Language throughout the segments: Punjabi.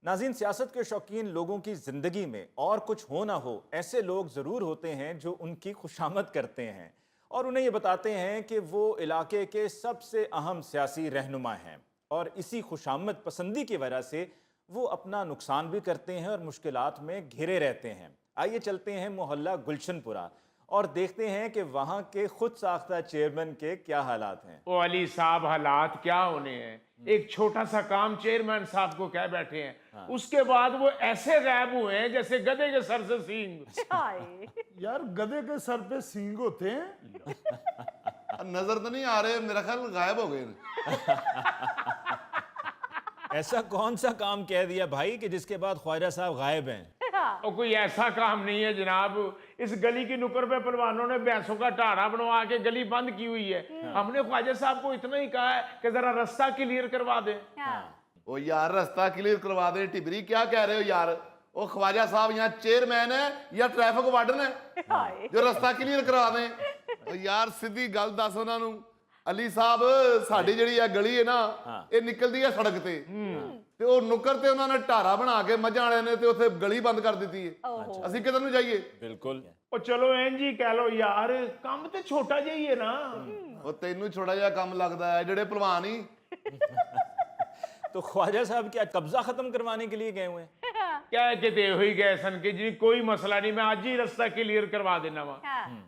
नाज़रीन, सियासत के शौकीन लोगों की ज़िंदगी में और कुछ हो ना हो, ऐसे लोग ज़रूर होते हैं जो उनकी खुशामद करते हैं और उन्हें ये बताते हैं कि वो इलाके के सबसे अहम सियासी रहनुमा हैं, और इसी खुशामद पसंदी की वजह से वो अपना नुकसान भी करते हैं और मुश्किलात में घिरे रहते हैं। आइए चलते हैं मोहल्ला गुलशनपुरा और देखते हैं कि वहाँ के खुद साख्ता चेयरमैन के क्या हालात हैं। ओ अली साहब, हालात क्या होने हैं। एक छोटा सा काम चेयरमैन साहब को कह बैठे हैं, उसके बाद वो ऐसे गायब हुए हैं जैसे गधे के सर से सींग। यार गधे के सर पे सींग होते हैं? नजर तो नहीं आ रहे, मेरा ख्याल गायब हो गए। ऐसा कौन सा काम कह दिया भाई कि जिसके बाद ख्वाजा साहब गायब हैं? और कोई ऐसा काम नहीं है जनाब। इस गली की नुक्कड़ पे पहलवानों ने भैंसों का ढाड़ा बनवा के गली बंद की हुई है। हमने ख्वाजा साहब को इतना ही कहा है कि जरा रास्ता क्लियर करवा दे। ओ यार, रास्ता क्लियर करवा दे। टिबरी क्या कह रहे हो यार? ओ ख्वाजा साहब यहाँ चेयरमैन है या ट्रैफिक वार्डन है जो रास्ता क्लियर करवा दे? ओ यार सीधी गल दस उन्होंने। अली साहब, साडी जिहड़ी आ गली है ना, ये निकलती है सड़क ते ते ਉਹ ਨੁੱਕਰ ਤੇ ਉਹਨਾਂ ਨੇ ਢਾਰਾ ਬਣਾ ਕੇ ਮੱਝਾਂ ਵਾਲਿਆਂ ਨੇ ਤੇ ਉੱਥੇ ਗਲੀ ਬੰਦ ਕਰ ਦਿੱਤੀ ਹੈ। ਅਸੀਂ ਕਿੱਧਰ ਨੂੰ ਜਾਈਏ? बिल्कुल। ਉਹ ਚਲੋ ਇੰਜ ਹੀ ਕਹਿ ਲੋ ਯਾਰ, ਕੰਮ ਤੇ ਛੋਟਾ ਜਿਹਾ ਹੀ ਹੈ ਨਾ। ਉਹ ਤੈਨੂੰ ਛੋਟਾ ਜਿਹਾ ਕੰਮ ਲੱਗਦਾ ਹੈ, ਜਿਹੜੇ ਭਲਵਾਨ ਹੀ। तो ख्वाजा साहब क्या कब्जा खत्म करवाने के लिए गए हुए हैं? कह के दे हुई गए सन कि जी कोई मसला नहीं, मैं आज ही रास्ता क्लियर करवा देना वा।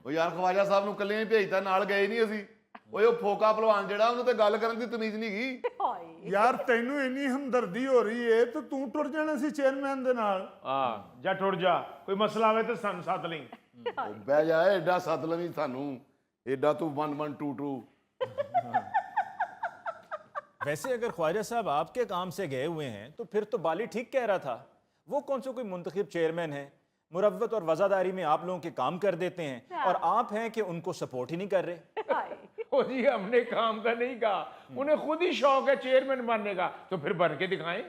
ਉਹ ਯਾਰ ਖਵਾਜਾ ਸਾਹਿਬ ਨੂੰ ਇਕੱਲੇ ਹੀ ਭੇਜਤਾ, ਨਾਲ ਗਏ ਨਹੀਂ ਅਸੀਂ। ਓਏ ਉਹ ਫੋਕਾ ਭਲਵਾਨ ਜਿਹੜਾ, ਉਹਨੂੰ ਤੇ ਗੱਲ ਕਰਨ ਦੀ ਤਮੀਜ਼ ਨਹੀਂ ਗਈ। ਯਾਰ ਤੈਨੂੰ ਇੰਨੀ ਹਮਦਰਦੀ ਹੋ ਰਹੀ ਏ ਤੇ ਤੂੰ ਟੁਰ ਜਾਣਾ ਸੀ ਚੇਅਰਮੈਨ ਦੇ ਨਾਲ। ਜਾ ਟੁਰ ਜਾ, ਕੋਈ ਮਸਲਾ ਹੋਵੇ ਤੇ ਸਾਨੂੰ ਸੱਦ ਲਈ। ਬਹਿ ਜਾ, ਐਡਾ ਸੱਦ ਲਵੀਂ ਸਾਨੂੰ, ਐਡਾ ਤੂੰ 1122। वैसे अगर ख्वाजा साहब आपके काम से गए हुए हैं तो फिर तो बाली ठीक कह रहा था। वो कौन सा कोई मुंतखब चेयरमैन है, मुरव्वत और वज़ादारी में आप लोगों के काम कर देते हैं और आप हैं कि उनको सपोर्ट ही नहीं कर रहे। ओ जी, हमने काम का नहीं कहा, उन्हें खुद ही शौक है चेयरमैन बनने का, तो फिर बन के दिखाएं।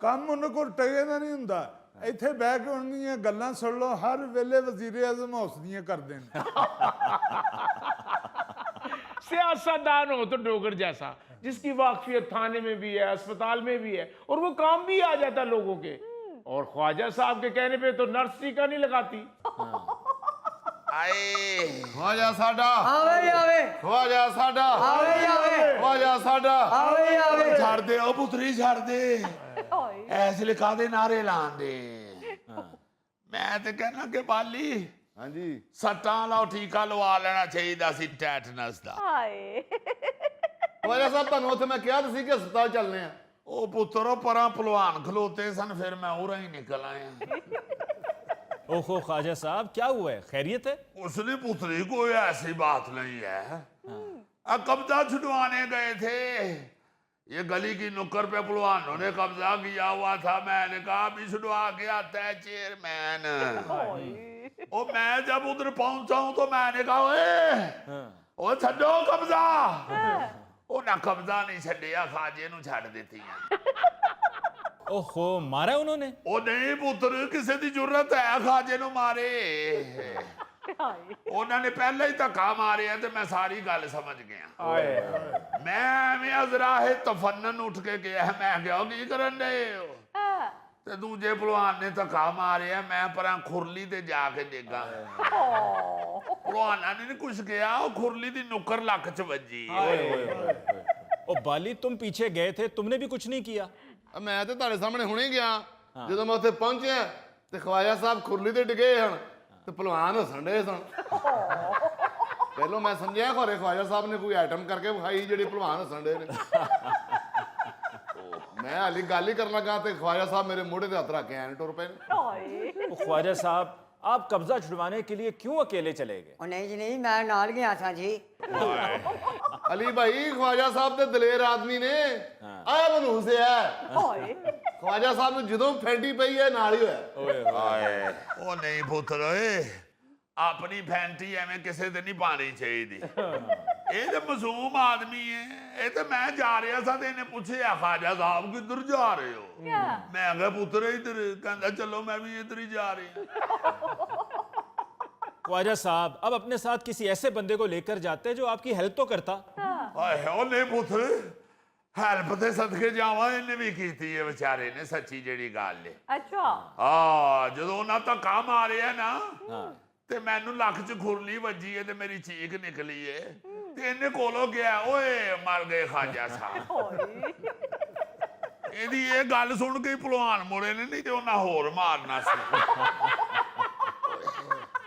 ਕੰਮ ਉਹਨਾਂ ਕੋਲ ਟਕੇ ਦਾ ਨਹੀਂ ਹੁੰਦਾ। ਇੱਥੇ ਬਹਿ ਕੇ ਉਹਨਾਂ ਦੀਆਂ ਗੱਲਾਂ ਸੁਣ ਲਓ, ਹਰ ਵੇਲੇ ਵਜ਼ੀਰ ਆਜ਼ਮ ਹੌਸਦੀਆਂ ਕਰਦੇ ਨੇ। सियासतदान हो तो डोगर जैसा, जिसकी वाकफियत थाने में भी है, अस्पताल में भी है, और वो काम भी आ जाता लोगों के। और ख्वाजा साहब के कहने पे तो नर्स टीका नहीं लगाती। ਆਏ ਖਵਾਜਾ ਸਾਡਾ ਆਵੇ ਆਵੇ ਖਵਾਜਾ ਸਾਡਾ ਆਵੇ ਆਵੇ ਖਵਾਜਾ ਸਾਡਾ ਆਵੇ ਆਵੇ ਛੱਡ ਦੇ ਉਹ ਪੁੱਤਰੀ, ਛੱਡ ਦੇ। ਐਸ ਲਿਖਾ ਦੇ ਨਾਰੇ ਲਾਣ ਦੇ। ਮੈਂ ਤੇ ਕਹਿਣਾ ਕਿ ਬਾਲੀ ਹਾਂਜੀ ਸੱਟਾਂ ਵਾਲਾ ਟੀਕਾ ਲਵਾ ਲੈਣਾ ਚਾਹੀਦਾ ਸੀ, ਟੈਟਨਸ ਦਾ। ਖਵਾਜਾ ਸਾਹਿਬ, ਤੁਹਾਨੂੰ ਉੱਥੇ ਮੈਂ ਕਿਹਾ ਤਾਂ ਸੀ ਕਿ ਹਸਪਤਾਲ ਚੱਲਨੇ ਆ। ਉਹ ਪੁੱਤਰੋ ਪਰਾਂ ਭਲਵਾਨ ਖਲੋਤੇ ਸਨ, ਫਿਰ ਮੈਂ ਉਰਾਂ ਹੀ ਨਿਕਲ ਆਇਆ। ओहो ख्वाजा साहब, क्या हुआ है? खैरियत है? उसने पुत्री कोई ऐसी बात नहीं है, कब्जा छुड़वाने गए थे। ये गली की नुक्कड़ पे पहलवानों ने कब्जा किया हुआ था। मैंने कहा अभी छुड़वा के आता है चेयरमैन। और मैं जब उधर पहुंचा हूं तो मैंने कहा ओए छड्डो कब्जा। उन्हें कब्जा नहीं छड्डिया, खाजे नूं छड्ड दित्ती। ओहो, मारा उन्होंने? ਉਹ ਨਹੀਂ ਪੁੱਤਰ, ਕਿਸੇ ਦੀ ਜ਼ਰੂਰਤ ਹੈ ਖਾਜੇ ਨੂੰ ਮਾਰੇ। ਉਹਨਾਂ ਨੇ ਪਹਿਲਾਂ ਹੀ ਧੱਕਾ ਮਾਰਿਆ ਤੇ ਮੈਂ ਸਾਰੀ ਗੱਲ ਸਮਝ ਗਿਆ। ਮੈਂ ਐਵੇਂ ਅਜ਼ਰਾਹੇ ਤਫੰਨਨ ਉੱਠ ਕੇ ਗਿਆ। ਮੈਂ ਕਿਹਾ ਕੀ ਕਰਨ ਡਏ ਹੋ? ਤੇ ਦੂਜੇ ਭਲਵਾਨ ਨੇ ਧੱਕਾ ਮਾਰਿਆ, ਮੈਂ ਪਰਾਂ ਖੁਰਲੀ ਤੇ ਜਾ ਕੇ ਡੇਗਾ। ਭਲਵਾਨਾਂ ਨੇ ਨਹੀਂ ਕੁਛ ਕਿਹਾ, ਉਹ ਖੁਰਲੀ ਦੀ ਨੁੱਕਰ ਲੱਕ ਚ ਵੱਜੀ। ओ बाली, तुम पीछे गए थे, तुमने भी कुछ नहीं किया? ਮੈਂ ਤੇ ਤੁਹਾਡੇ ਸਾਹਮਣੇ ਹੁਣੇ ਗਿਆ। ਜਦੋਂ ਮੈਂ ਉੱਥੇ ਪਹੁੰਚਿਆ ਤੇ ਖਵਾਜਾ ਸਾਹਿਬ ਖੁਰਲੀ ਤੇ ਡਿੱਗੇ ਹਨ ਤੇ ਭਲਵਾਨ ਹੱਸਣ ਡਏ ਸਨ। ਪਹਿਲੋਂ ਮੈਂ ਸਮਝਿਆ ਖੋਰੇ ਖਵਾਜਾ ਸਾਹਿਬ ਨੇ ਕੋਈ ਆਈਟਮ ਕਰਕੇ ਵਿਖਾਈ ਜਿਹੜੀ ਭਲਵਾਨ ਹੱਸਣ ਡਏ ਨੇ। ਮੈਂ ਹਾਲੀ ਗੱਲ ਹੀ ਕਰਨ ਲੱਗਾ ਤੇ ਖਵਾਜਾ ਸਾਹਿਬ ਮੇਰੇ ਮੋਢੇ ਤੇ ਹੱਥ ਰੱਖ ਕੇ ਐਨ ਟੁਰ ਪਏ ਨੇ। ओ ख्वाजा साहब, आप कब्जा छुड़वाने के लिए क्यों अकेले चले गए? ਉਹ ਨਹੀਂ ਜੀ ਨਹੀਂ, ਮੈਂ ਨਾਲ ਗਿਆ ਸਾਂ ਜੀ। ਅਲੀ ਭਾਈ, ਖਵਾਜਾ ਸਾਹਿਬ ਤੇ ਦਲੇਰ ਆਦਮੀ ਨੇ। ਆਇਆ ਮਨੂਸ ਹੈ। ਖਵਾਜਾ ਸਾਹਿਬ ਨੂੰ ਜਦੋਂ ਫੈਂਡੀ ਪਈ ਹੈ ਨਾਲ ਹੀ ਹੋਇਆ। ਉਹ ਨਹੀਂ ਪੁੱਤਰ ਓਏ, ਆਪਣੀ ਫੈਂਟੀ ਐਵੇਂ ਕਿਸੇ ਤੇ ਨਹੀਂ ਪਾਣੀ ਚਾਹੀਦੀ। ਇਹ ਤੇ ਮਾਸੂਮ ਆਦਮੀ ਹੈ। ਇਹ ਤੇ ਮੈਂ ਜਾ ਰਿਹਾ ਸਾਂ ਤੇ ਇਹਨੇ ਪੁੱਛਿਆ ਖਾਜਾ ਸਾਹਿਬ ਕਿੱਧਰ ਜਾ ਰਹੇ ਹੋ? ਮੈਂ ਕਿਹਾ ਪੁੱਤਰ ਇੱਧਰ। ਕਹਿੰਦਾ ਚਲੋ ਮੈਂ ਵੀ ਇੱਧਰ ਹੀ ਜਾ ਰਹੀ। ख्वाजा साहब, अब अपने साथ किसी ऐसे बंदे को लेकर जाते जो आपकी हेल्प तो करता। ਆਏ ਉਹ ਨਹੀਂ ਪੁੱਤਰ, ਹੈਲਪ ਤੇ ਸਦਕੇ ਜਾਵਾਂ, ਇਹਨੇ ਵੀ ਕੀਤੀ ਹੈ ਵਿਚਾਰੇ ਨੇ, ਸੱਚੀ ਜਿਹੜੀ ਗੱਲ ਹੈ। ਅੱਛਾ ਆ ਜਦੋਂ ਉਹਨਾਂ ਧੱਕਾ ਮਾਰਿਆ ਨਾ ਤੇ ਮੈਨੂੰ ਲੱਕ 'ਚ ਖੁਰਲੀ ਵੱਜੀ ਹੈ ਤੇ ਮੇਰੀ ਚੀਕ ਨਿਕਲੀ ਹੈ ਤੇ ਇਹਨੇ ਕੋਲੋਂ ਗਿਆ, ਓਏ ਮਰ ਗਏ ਖਾਜਾ ਸਾਹਿਬ। ਇਹਦੀ ਇਹ ਗੱਲ ਸੁਣ ਕੇ ਹੀ ਭਲਵਾਨ ਮੁੜੇ ਨੇ, ਨਹੀਂ ਤੇ ਉਹਨਾਂ ਹੋਰ ਮਾਰਨਾ ਸੀ।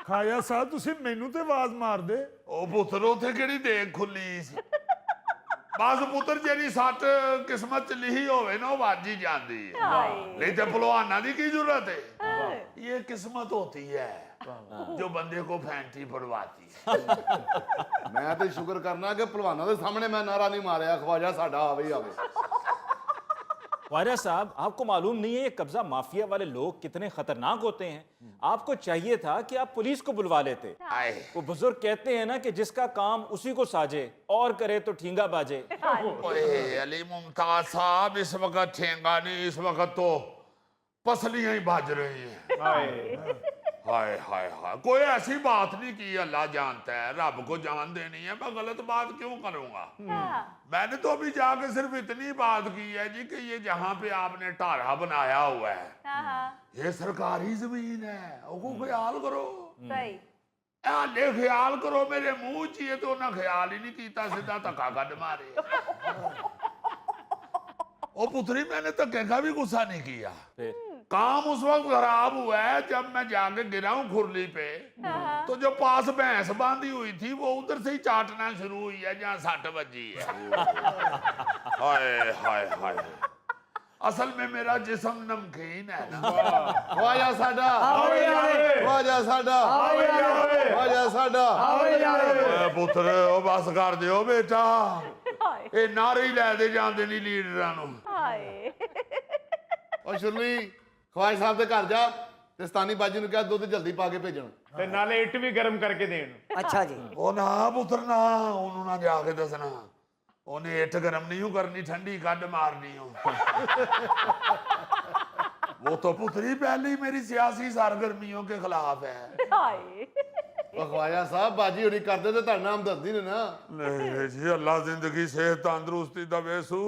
ਖਾਜਾ ਸਾਹਿਬ ਤੁਸੀਂ ਮੈਨੂੰ ਤੇ ਆਵਾਜ਼ ਮਾਰਦੇ। ਉਹ ਪੁੱਤਰ ਉੱਥੇ ਕਿਹੜੀ ਦੇਖ ਖੁੱਲੀ ਸੀ। ਬਸ ਪੁੱਤਰ ਜਿਹੜੀ ਸੱਟ ਕਿਸਮਤ 'ਚ ਲਿਖੀ ਹੋਵੇ ਨਾ ਉਹ ਵੱਜ ਹੀ ਜਾਂਦੀ ਹੈ, ਨਹੀਂ ਤੇ ਭਲਵਾਨਾਂ ਦੀ ਕੀ ਜ਼ਰੂਰਤ ਹੈ। ਇਹ ਕਿਸਮਤ होती है जो बंदे को फैंटी पड़वाती है। ਮੈਂ ਤੇ ਸ਼ੁਕਰ ਕਰਨਾ ਕਿ ਭਲਵਾਨਾਂ ਦੇ ਸਾਹਮਣੇ ਮੈਂ ਨਾਰਾ ਨਹੀਂ ਮਾਰਿਆ, ਖਵਾਜਾ ਸਾਡਾ ਆਵੇ ਹੀ ਆਵੇ। ख्वाजा साहब, आपको मालूम नहीं है ये कब्जा माफिया वाले लोग कितने खतरनाक होते हैं। आपको चाहिए था कि आप पुलिस को बुलवा लेते। आए वो बुजुर्ग कहते हैं ना कि जिसका काम उसी को साजे और करे तो ठींगा बाजे। ओए अली मुमताज साहब, इस वक्त ठेंगा नहीं, इस वक्त तो पसलियां ही बज रही हैं। हाय हाय हाय, कोई ऐसी बात नहीं की, अल्लाह जानता है, रब को जान देनी है, मैं गलत बात क्यों करूंगा। मैंने तो अभी जाके सिर्फ इतनी बात की है जी कि ये जहाँ पे आपने टारा बनाया हुआ है ये सरकारी जमीन है, वो ख्याल करो। सही हाले ख्याल करो, मेरे मुंह च ये तो ना ख्याल ही नहीं कीता, सीधा धक्का कट मारे। ओ पुत्री, मैंने धक्के का भी गुस्सा नहीं किया। काम उस वक्त खराब हुआ है जब मैं जाके गिरा हूं खुरली पे, तो जो पास भैंस बांधी हुई थी वो उधर से ही चाटना शुरू हुई है जहाँ सट बजी है। हाय हाय हाय, असल में मेरा जिस्म नमकीन है ना। ਖਵਾਜਾ ਸਾਡਾ ਖਵਾਜਾ ਸਾਡਾ ਖਵਾਜਾ ਸਾਡਾ। ਓਏ ਪੁੱਤਰ, ਉਹ ਬਸ ਕਰ ਦਿਓ ਬੇਟਾ, ਇਹ ਨਾਰੇ ਹੀ ਲੈ ਦੇ ਜਾਂਦੇ ਨਹੀਂ ਲੀਡਰਾਂ ਨੂੰ। ਹਾਏ ਉਹ ਸ਼ੁਰਲੀ ਖਵਾਜਾ ਸਾਹਿਬ ਦੇ ਘਰ ਜਾ ਤੇ ਸਤਾਨੀ ਬਾਜੀ ਨੂੰ ਕਿਹਾ ਦੁੱਧ ਜਲਦੀ ਪਾ ਕੇ ਭੇਜਣ। ਤੇ ਨਾਲੇ ਇੱਟ ਵੀ ਗਰਮ ਕਰਕੇ ਦੇਣ। अच्छा जी। ਉਹ ਨਾ ਪੁੱਤਰ ਨਾ, ਉਹਨੂੰ ਨਾ ਜਾ ਕੇ ਦੱਸਣਾ, ਉਹਨੇ ਇੱਟ ਗਰਮ ਨਹੀਂ ਕਰਨੀ, ਠੰਡੀ ਕੱਢ ਮਾਰਨੀ ਹੋ। वो तो पुत्री पहले ही मेरी सियासी सरगर्मियों के खिलाफ है। ਹਾਏ ਉਹ ਖਵਾਜਾ ਸਾਹਿਬ ਬਾਜੀ ਹੋਣੀ ਕਰਦੇ ਤੇ ਤੁਹਾਡਾ ਹਮਦਰਦੀ ਨੇ ਨਾ। नहीं जी, अल्लाह जिंदगी सेहत तंदुरुस्ती दवे सू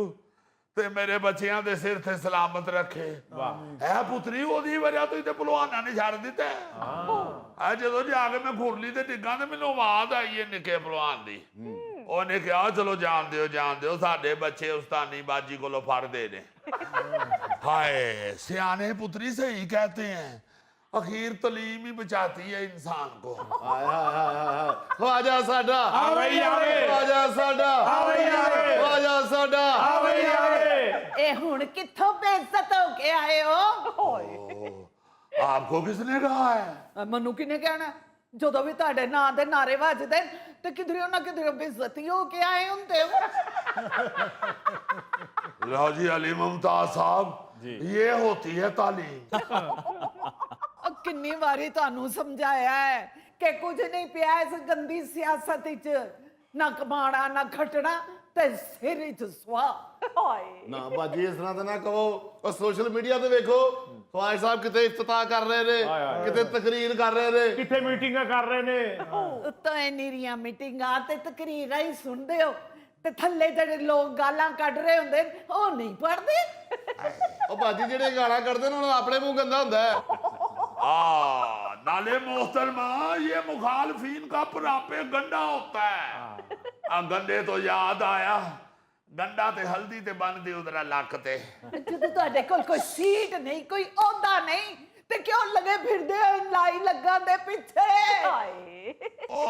ते मेरे बच्चियां दे सिर ते सलामत रखे। है पुत्री, ओदी वजह तो इते भलवाना ने छड़ दिता है। जदों जाके मैं खुरली ते डिग्गा ते मैनूं आवाज आई है निके भलवान दी। ਉਹਨੇ ਕਿਹਾ ਚਲੋ ਜਾਣ ਦਿਓ, ਸਾਡੇ ਬੱਚੇ ਉਸਤਾਨੀ ਬਾਜੀ ਕੋਲੋਂ ਫੜਦੇ ਨੇ। ਹਾਏ ਸਿਆਣੇ ਪੁੱਤਰੀ ਸਹੀ ਕਹਤੇ हैं, आखिर तलीम ही बचाती है इंसान को। ਹਾਏ ਹਾਏ ਹਾਏ ਹਾਏ, ਖਵਾਜਾ ਸਾਡਾ ਆਵੇ ਆਵੇ, ਖਵਾਜਾ ਸਾਡਾ ਆਵੇ ਆਵੇ, ਖਵਾਜਾ ਸਾਡਾ ਆਵੇ ਆਵੇ। ਇਹ ਹੁਣ ਕਿੱਥੋਂ ਬੇਇੱਜ਼ਤ ਹੋ ਕੇ ਆਏ ਹੋ? आपको किसने कहा है? ਮੈਨੂੰ ਕਿਹਨੇ ਕਹਿਣਾ? ਜਦੋਂ ਵੀ ਤੁਹਾਡੇ ਨਾਂ ਦੇ ਨਾਰੇ ਵੱਜਦੇ ਨੇ ਤੇ ਕਿਧਰਿਓ ਨਾ ਕਿਧਰਿਓ ਬੇਇੱਜ਼ਤੀ ਹੋ ਕੇ ਆਏ ਹੁੰਦੇ ਹੋ। लो जी अली मुमताज साहब, ये होती है तालीम। ਕਿੰਨੀ ਵਾਰੀ ਤੁਹਾਨੂੰ ਸਮਝਾਇਆ ਹੈ ਕਿ ਕੁਝ ਨਹੀਂ ਪਿਆ ਇਸ ਗੰਦੀ ਸਿਆਸਤ ਵਿੱਚ, ਨਾ ਕਮਾਣਾ ਨਾ ਖਟਣਾ ਤੇ ਸਿਰ ਵਿੱਚ ਸਵਾ। ਹਾਏ ਨਾ ਬਾਜੀ ਇਸ ਤਰ੍ਹਾਂ ਤਾਂ ਨਾ ਕਹੋ। ਉਹ ਸੋਸ਼ਲ ਮੀਡੀਆ ਤੇ ਵੇਖੋ ਖਵਾਜਾ ਸਾਹਿਬ ਕਿਤੇ ਇਫਤਤਾਹ ਕਰ ਰਹੇ ਨੇ, ਕਿਤੇ ਤਕਰੀਰ ਕਰ ਰਹੇ ਨੇ। ਕਿੱਥੇ ਮੀਟਿੰਗਾਂ ਕਰ ਰਹੇ ਨੇ। ਉੱਤੋਂ ਇੰਨੀਆਂ ਮੀਟਿੰਗਾਂ ਤੇ ਤਕਰੀਰਾਂ ਹੀ ਸੁਣਦੇ ਹੋ ਤੇ ਥੱਲੇ ਜਿਹੜੇ ਲੋਕ ਗਾਲਾਂ ਕੱਢ ਰਹੇ ਹੁੰਦੇ ਨੇ ਉਹ ਨਹੀਂ ਪੜਦੇ। ਉਹ ਬਾਜੀ ਜਿਹੜੇ ਗਾਲਾਂ ਕੱਢਦੇ ਨੇ ਉਹਨਾਂ ਦਾ ਆਪਣੇ ਮੂੰਹ ਗੰਦਾ ਹੁੰਦਾ ਹੈ। नाले मोहतरमा, ये मुखालफीन का परापे गंडा होता है। गंडे तो याद आया, गंडा ते हल्दी ते बन दी उधरा लक ते। ਜਦੋਂ ਤੁਹਾਡੇ ਕੋਲ ਕੋਈ ਸੀਟ ਨਹੀਂ, ਕੋਈ ਅਹੁਦਾ ਨਹੀਂ ਤੇ ਕਿਉਂ ਲੱਗੇ ਫਿਰਦੇ ਹੋ ਲਾਈ ਲੱਗਾ ਦੇ ਪਿੱਛੇ? ਹਾਏ